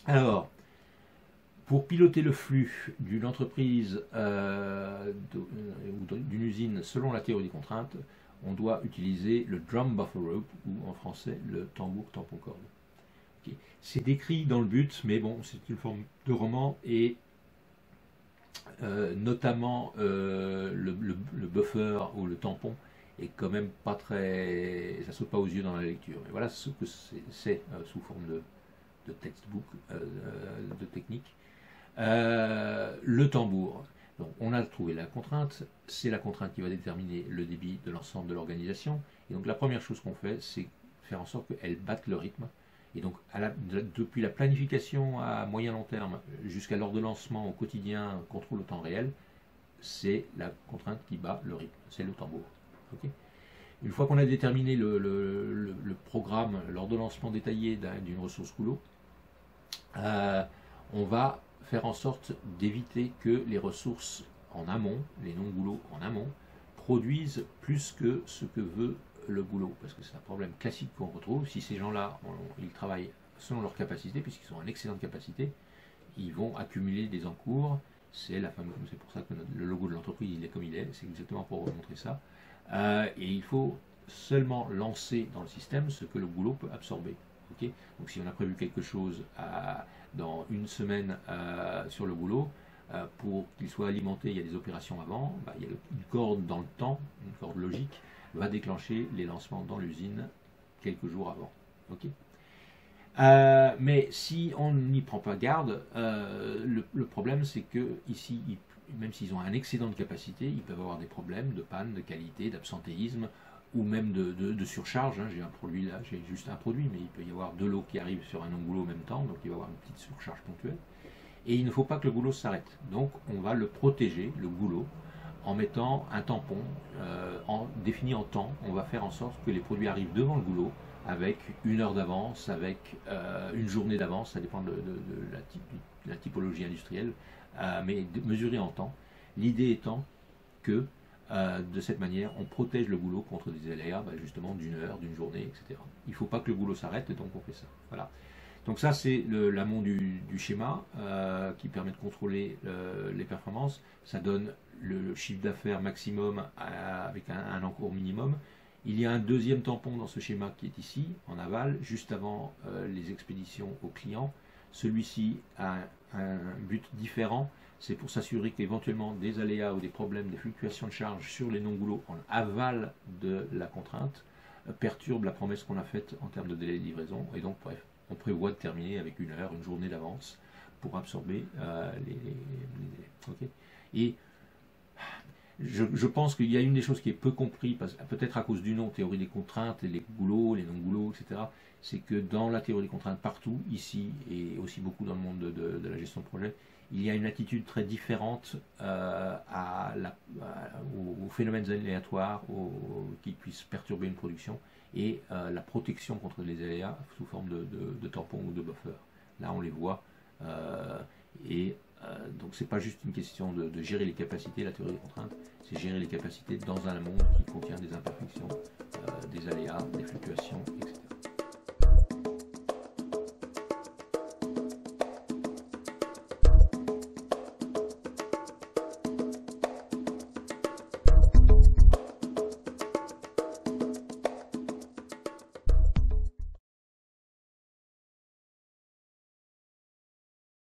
Alors, pour piloter le flux d'une entreprise ou d'une usine selon la théorie des contraintes, on doit utiliser le drum buffer rope, ou en français le tambour tampon corde. Okay. C'est décrit dans le but, mais bon, c'est une forme de roman, et notamment le buffer ou le tampon est quand même pas très... ça saute pas aux yeux dans la lecture. Mais voilà ce que c'est sous forme de textbook, de technique. Le tambour. Donc, on a trouvé la contrainte, c'est la contrainte qui va déterminer le débit de l'ensemble de l'organisation. Et donc la première chose qu'on fait, c'est faire en sorte qu'elle batte le rythme. Et donc depuis la planification à moyen long terme jusqu'à l'ordonnancement au quotidien, contrôle au temps réel, c'est la contrainte qui bat le rythme, c'est le tambour. Okay. Une fois qu'on a déterminé le programme, l'ordonnancement détaillé d'une ressource goulot, on va faire en sorte d'éviter que les ressources en amont, les non-goulots en amont, produisent plus que ce que veut le goulot. Parce que c'est un problème classique qu'on retrouve. Si ces gens-là, ils travaillent selon leur capacité, puisqu'ils ont un excédent de capacité, ils vont accumuler des encours. C'est pour ça que le logo de l'entreprise il est comme il est. C'est exactement pour montrer ça. Et il faut seulement lancer dans le système ce que le goulot peut absorber. Okay. Donc si on a prévu quelque chose dans une semaine sur le goulot, pour qu'il soit alimenté, il y a des opérations avant, il y a une corde dans le temps, une corde logique, va déclencher les lancements dans l'usine quelques jours avant. Okay. Mais si on n'y prend pas garde, le problème c'est que ici, même s'ils ont un excédent de capacité, ils peuvent avoir des problèmes de panne, de qualité, d'absentéisme, ou même de surcharge. J'ai un produit là, j'ai juste un produit, mais il peut y avoir de l'eau qui arrive sur un non-goulot en même temps, donc il va y avoir une petite surcharge ponctuelle. Et il ne faut pas que le goulot s'arrête. Donc on va le protéger, le goulot, en mettant un tampon défini en temps. On va faire en sorte que les produits arrivent devant le goulot avec une heure d'avance, avec une journée d'avance, ça dépend de la typologie industrielle, mais mesuré en temps. L'idée étant que de cette manière, on protège le goulot contre des aléas, justement d'une heure, d'une journée, etc. Il ne faut pas que le goulot s'arrête, et donc on fait ça. Voilà. Donc ça, c'est l'amont du schéma qui permet de contrôler les performances. Ça donne le chiffre d'affaires maximum avec un encours minimum. Il y a un deuxième tampon dans ce schéma qui est ici, en aval, juste avant les expéditions aux clients. Celui-ci a un but différent. C'est pour s'assurer qu'éventuellement des aléas ou des problèmes, des fluctuations de charge sur les non-goulots en aval de la contrainte perturbent la promesse qu'on a faite en termes de délai de livraison. Et donc, bref, on prévoit de terminer avec une heure, une journée d'avance pour absorber les délais. Okay. Et je pense qu'il y a une des choses qui est peu comprise, peut-être à cause du nom, théorie des contraintes, les goulots, les non-goulots, etc., c'est que dans la théorie des contraintes, partout, ici, et aussi beaucoup dans le monde de la gestion de projet, il y a une attitude très différente aux phénomènes aléatoires qui puissent perturber une production et la protection contre les aléas sous forme de tampons ou de buffers. Là, on les voit donc c'est pas juste une question de gérer les capacités, la théorie des contraintes, c'est gérer les capacités dans un monde qui contient des imperfections, des aléas, des fluctuations, etc.